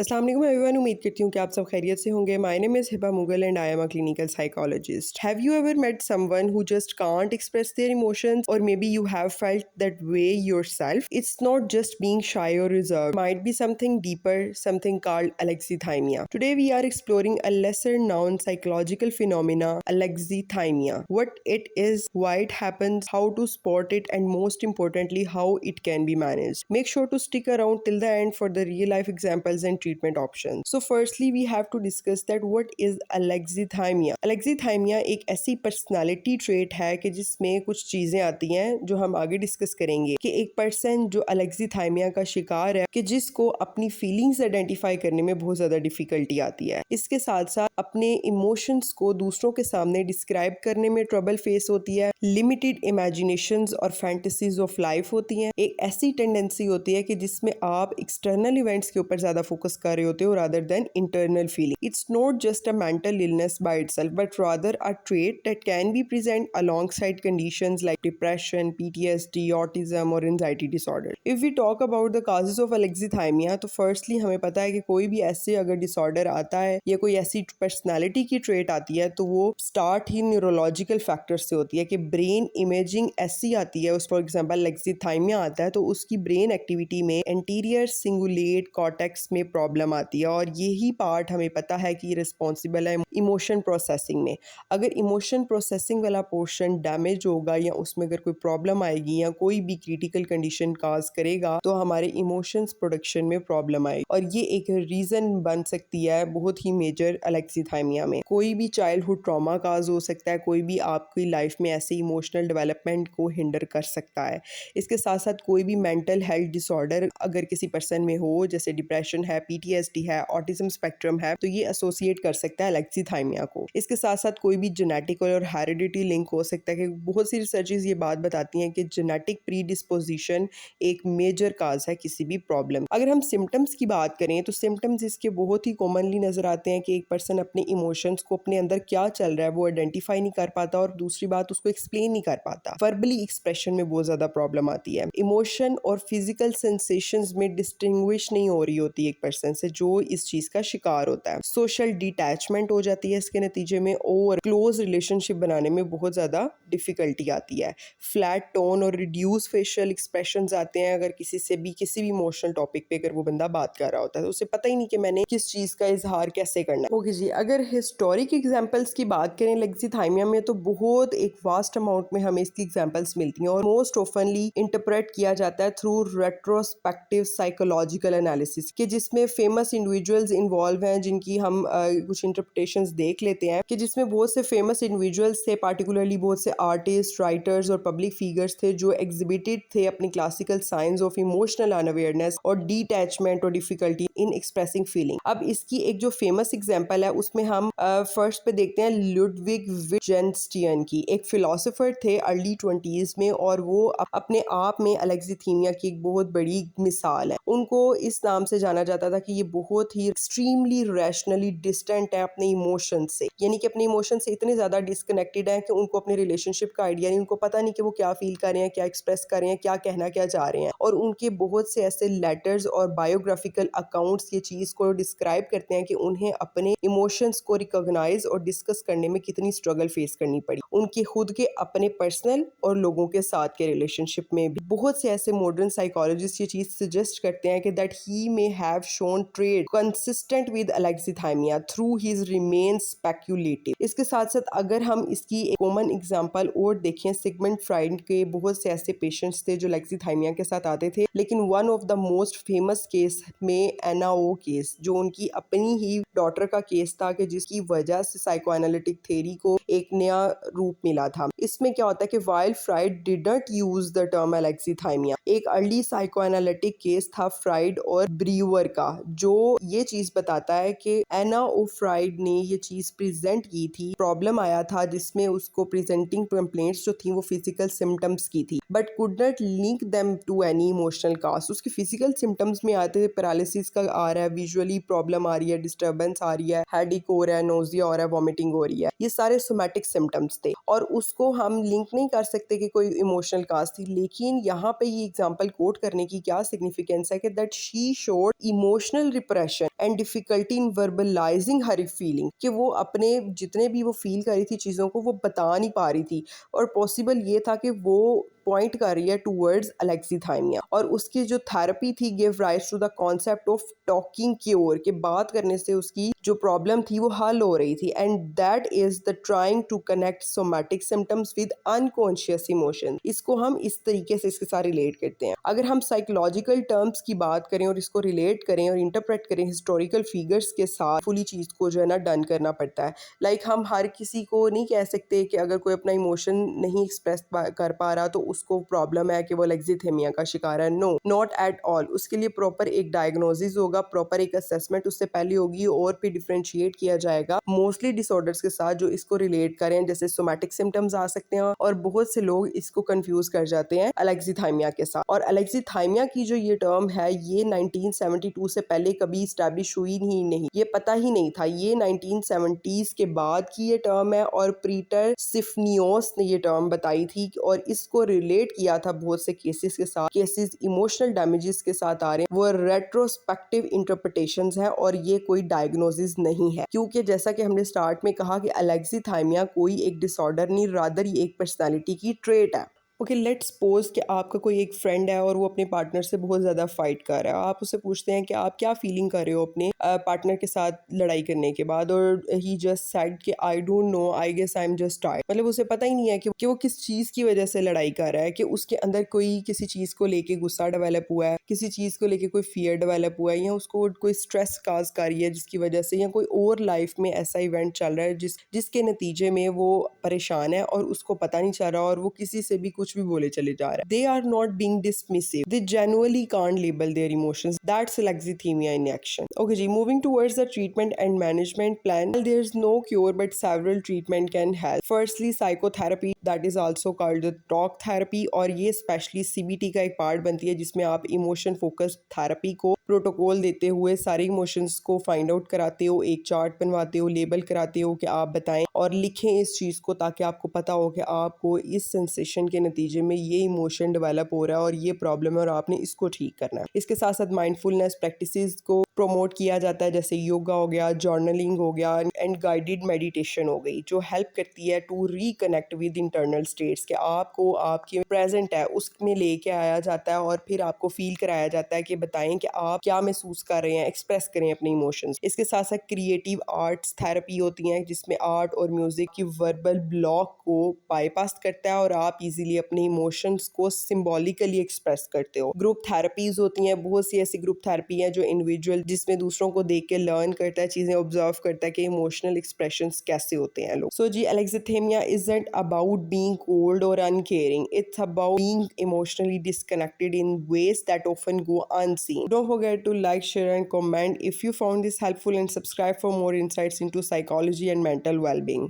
अस्सलाम वालेकुम एवरीवन, उम्मीद करती हूँ कि आप सब खैरियत से होंगे। My name is Hiba Mughal and I am a clinical psychologist. Have you ever met someone who just can't express their emotions or maybe you have felt that way yourself? It's not just being shy or reserved. It might be something deeper, something called alexithymia. Today we are exploring a lesser known psychological phenomena, alexithymia. What it is, why it happens, how to spot it, and most importantly, how it can be managed. Make sure to stick around till the end for the real life examples and treatment options. So firstly we have to discuss that what is alexithymia. Alexithymia एक ऐसी personality trait है कि जिसमें कुछ चीजें आती हैं जो हम आगे डिस्कस करेंगे कि एक पर्सन जो अलेक्सीथाइमिया का शिकार है कि जिसको अपनी फीलिंग्स आइडेंटिफाई करने में बहुत ज्यादा डिफिकल्टी आती है, इसके साथ साथ अपने इमोशंस को दूसरों के सामने डिस्क्राइब करने में ट्रबल फेस होती है, लिमिटेड इमेजिनेशंस और फैंटेसीज ऑफ लाइफ होती हैं, एक ऐसी टेंडेंसी होती है कि जिसमें आप एक्सटर्नल इवेंट्स के ऊपर ज्यादा फोकस कर रहे होते हो rather than internal feeling. It's not just a mental illness by itself but rather a trait that can be present alongside conditions like depression, PTSD, autism और anxiety disorder. If we talk about the causes of alexithymia, तो firstly हमें पता है कि कोई भी ऐसे अगर disorder आता है या कोई ऐसी personality की trait आती है तो वो start ही neurological factors से होती है कि brain imaging ऐसी आती है, उस for example alexithymia आता है तो उसकी brain activity में anterior cingulate cortex में problem आती है और यही part हमें पता है कि responsible है emotion processing में। अगर emotion processing वाला पोर्शन डैमेज होगा या उसमें अगर कोई प्रॉब्लम आएगी या कोई भी क्रिटिकल कंडीशन काज करेगा तो हमारे इमोशंस प्रोडक्शन में प्रॉब्लम आएगी और ये एक रीजन बन सकती है बहुत ही मेजर अलेक्सीथाइमिया में। कोई भी चाइल्डहुड ट्रॉमा काज हो सकता है, कोई भी आपकी लाइफ में ऐसे इमोशनल डेवलपमेंट को हिंडर कर सकता है। इसके साथ साथ कोई भी मेंटल हेल्थ डिसऑर्डर अगर किसी पर्सन में हो, जैसे डिप्रेशन है, PTSD है, ऑटिज्म स्पेक्ट्रम है, तो ये एसोसिएट कर सकता है अलेक्सीथाइमिया को। इसके साथ साथ कोई भी जेनेटिक और हेरिडिटी लिंक हो सकता है कि बहुत सी रिसर्चेस ये बात बताती हैं कि जेनेटिक प्रीडिस्पोजिशन एक मेजर काज है किसी भी प्रॉब्लम। अगर हम सिम्टम्स की बात करें तो सिम्टम्स इसके बहुत ही कॉमनली नजर आते हैं कि एक पर्सन अपने इमोशंस को, अपने अंदर क्या चल रहा है वो आइडेंटिफाई नहीं कर पाता और दूसरी बात उसको एक्सप्लेन नहीं कर पाता। वर्बली एक्सप्रेशन में बहुत ज्यादा प्रॉब्लम आती है। इमोशन और फिजिकल सेंसेशंस में डिस्टिंग्विश नहीं हो रही होती एक पर्सन से जो इस चीज का शिकार होता है। सोशल डिटैचमेंट हो जाती है इसके नतीजे में और क्लोज रिलेशनशिप बनाने में बहुत ज़्यादा डिफ़िकल्टी आती है। फ्लैट टोन और रिड्यूस फेशियल एक्सप्रेशंस आते हैं अगर किसी से भी किसी भी इमोशनल टॉपिक पे अगर वो बंदा बात कर रहा होता है तो उसे पता ही नहीं कि मैंने किस चीज़ का इजहार कैसे करना है। ओके जी, अगर हिस्टोरिक एग्जांपल्स की बात करें लेक्सीथाइमिया में तो बहुत एक वास्ट अमाउंट में हमें इसकी एग्जांपल्स मिलती हैं और मोस्ट ऑफनली इंटरप्रेट किया जाता है थ्रू रेट्रोस्पेक्टिव साइकोलॉजिकल एनालिसिस के जिसमें फेमस इंडिविजुअल्स इन्वॉल्व हैं जिनकी हम कुछ इंटरप्रिटेशंस देख लेते हैं कि जिसमें बहुत से फेमस इंडिविजुअल्स थे, पार्टिकुलरली बहुत से आर्टिस्ट, राइटर्स और पब्लिक फिगर्स थे जो एग्जिबिटेड थे अपनी classical science of emotional unawareness और डिटैचमेंट और डिफिकल्टी इन एक्सप्रेसिंग फीलिंग। अब इसकी एक जो फेमस एग्जांपल है उसमें हम फर्स्ट पे देखते हैं लुडविग विटजेंस्टाइन की। एक फिलोसोफर थे अर्ली 20s में और वो अपने आप में अलेक्सीथीमिया की एक बहुत बड़ी मिसाल है। उनको इस नाम से जाना जाता था कि ये बहुत ही एक्सट्रीमली रैशनली डिस्टेंट है अपने इमोशन से, यानी कि अपने इमोशन से इतने ज्यादा डिस्कनेक्टेड है कि उनको अपने रिलेशनशिप का आइडिया नहीं, उनको पता नहीं कि वो क्या फील कर रहे हैं, क्या एक्सप्रेस कर रहे हैं, क्या कहना क्या चाह रहे हैं। और उनके बहुत से ऐसे लेटर्स और बायोग्राफिकल अकाउंट्स ये चीज को डिस्क्राइब करते हैं कि उन्हें अपने इमोशंस को रिकॉग्नाइज और डिस्कस करने में कितनी स्ट्रगल फेस करनी पड़ी, उनके खुद के अपने पर्सनल और लोगों के साथ के रिलेशनशिप में भी। बहुत से ऐसे मॉडर्न साइकोलॉजिस्ट ये चीज सजेस्ट करते हैं कि that he may have shown trait consistent with alexithymia through his remain speculative. इसके साथ साथ अगर हम इसकी एक कॉमन एग्जांपल और देखें, सिगमंड फ्राइड के बहुत से ऐसे पेशेंट्स थे जो अलेक्सीथाइमिया के साथ आते थे, लेकिन one of the most famous case में एनाओ केस जो उनकी अपनी ही डॉटर का केस था कि जिसकी वजह से साइकोएनालिटिक थ्योरी को एक नया रूप मिला था। इसमें क्या होता है कि while Freud did not use the term alexithymia, एक अर्ली साइकोएनालिटिक केस था फ्राइड और ब्रीवर का जो ये चीज बताता है कि एना ओ फ्राइड ने ये चीज प्रेजेंट की थी। प्रॉब्लम आया था जिसमें उसको प्रेजेंटिंग कंप्लेंट्स जो थी वो फिजिकल सिम्टम्स की थी but could not link them to any emotional cause. उसके फिजिकल सिम्टम्स में आते थे पैरालिसिस का आ रहा है, विजुअली प्रॉब्लम आ रही है, डिस्टर्बेंस आ रही है, हेडेक हो रहा है, नोजिया हो रहा है, वॉमिटिंग हो रही है, ये सारे सोमैटिक सिम्टम्स थे। थे और उसको हम लिंक नहीं कर सकते कि कोई इमोशनल काज थी। लेकिन यहाँ पे ये एग्जांपल कोट करने की क्या सिग्निफिकेंस है कि that she showed emotional repression and difficulty in verbalizing her feeling, कि वो अपने जितने भी वो फील कर रही थी चीज़ों को वो बता नहीं पा रही थी। और पॉसिबल ये था कि वो पॉइंट कर रही है टूवर्ड्स अलेक्सीथाइमिया, और उसकी जो थेरेपी थी give rise to the concept of talking cure, के बात करने से उसकी जो प्रॉब्लम थी वो हल हो रही थी। And that is the trying to connect somatic symptoms with unconscious emotion. इसको हम इस तरीके से इसके साथ रिलेट करते हैं। अगर हम साइकोलॉजिकल टर्म्स की बात करें और इसको रिलेट करें और इंटरप्रेट करें हिस्टोरिकल फिगर्स के साथ, फुली चीज को जो है ना डन करना पड़ता है। लाइक हम हर किसी को नहीं कह सकते कि अगर कोई अपना इमोशन नहीं एक्सप्रेस कर पा रहा तो उसको प्रॉब्लम है कि वो अलेक्सीथेमिया का शिकार है। No, not at all. उसके लिए प्रॉपर एक डायग्नोसिस होगा, प्रॉपर एक असेसमेंट उससे पहले होगी और फिर डिफरेंशिएट किया जाएगा मोस्टली डिसऑर्डर्स के साथ जो इसको रिलेट करें, जैसे सोमैटिक सिम्टम्स आ सकते हैं और बहुत से लोग इसको कंफ्यूज कर जाते हैं अलेक्सीथाइमिया के साथ। और अलेक्सीथाइमिया की जो ये टर्म है ये 1972 से पहले कभी स्टैब्लिश हुई ही नहीं, ये पता ही नहीं था। ये 1970s के बाद की ये टर्म है और पीटर सिफनियोस ने ये टर्म बताई थी और इसको रिलेट किया था बहुत से केसेस के साथ। केसेस इमोशनल डैमेजेस के साथ आ रहे हैं, वो रेट्रोस्पेक्टिव इंटरप्रिटेशंस हैं और ये कोई डायग्नोसिस नहीं है, क्योंकि जैसा कि हमने स्टार्ट में कहा कि अलेक्सीथाइमिया कोई एक डिसऑर्डर नहीं, रादर ये एक पर्सनालिटी की ट्रेट है। ओके, लेट्स सपोज कि आपका कोई एक फ्रेंड है और वो अपने पार्टनर से बहुत ज़्यादा फाइट कर रहा है। आप उससे पूछते हैं कि आप क्या फीलिंग कर रहे हो अपने पार्टनर के साथ लड़ाई करने के बाद, और ही जस्ट सेड कि I don't know, I guess I am just tired. मतलब उसे पता ही नहीं है कि वो किस चीज़ की वजह से लड़ाई कर रहा है, कि उसके अंदर कोई किसी चीज़ को लेके गुस्सा डेवलप हुआ है, किसी चीज़ को लेके कोई फियर डेवलप हुआ है, या उसको कोई स्ट्रेस काज कर रही है जिसकी वजह से, या कोई और लाइफ में ऐसा इवेंट चल रहा है जिसके नतीजे में वो परेशान है और उसको पता नहीं चल रहा और वो किसी से भी कुछ भी बोले चले जा रहा है। They are not being dismissive. They genuinely can't label their emotions. That's alexithymia in action. Okay ji, moving towards the treatment and management plan. There's no cure but several treatment can help. Firstly, psychotherapy, that is also called the talk therapy, और ये specially CBT का एक part बनती है जिसमें आप emotion focus therapy को protocol देते हुए सारे इमोशंस को फाइंड आउट कराते हो, एक चार्ट बनवाते हो, लेबल कराते हो कि आप बताएं और लिखें इस चीज़ को, ताकि आपको पता हो कि आपको इस सेंसेशन के नतीजे में ये इमोशन डेवलप हो रहा है और ये प्रॉब्लम है और आपने इसको ठीक करना है। इसके साथ साथ माइंडफुलनेस प्रैक्टिसेस को प्रमोट किया जाता है, जैसे योगा हो गया, जर्नलिंग हो गया एंड गाइडेड मेडिटेशन हो गई, जो हेल्प करती है to reconnect with internal states, कि आपको आपके प्रेजेंट है उसमें लेके आया जाता है और फिर आपको फील कराया जाता है कि बताएं कि आप क्या महसूस कर रहे हैं, एक्सप्रेस करें अपने इमोशंस। इसके साथ साथ क्रिएटिव आर्ट्स थेरेपी होती हैं जिसमें आर्ट और म्यूजिक की वर्बल ब्लॉक को बाईपास करता है और आप इजीली अपने इमोशंस को सिंबॉलिकली एक्सप्रेस करते हो। ग्रुप थेरेपीज होती हैं, बहुत सी ऐसी ग्रुप थेरेपी है जो इंडिविजुअल, जिसमें दूसरों को देख के लर्न करता है, चीजें ऑब्जर्व करता है कि इमोशनल एक्सप्रेशंस कैसे होते हैं लोग। सो जी, अलेक्सीथेमिया इजंट अबाउट बीइंग कोल्ड और uncaring, it's about being emotionally disconnected in ways that often go unseen. Don't forget to like, share and comment if you found this helpful, and subscribe for more insights into psychology and mental well-being.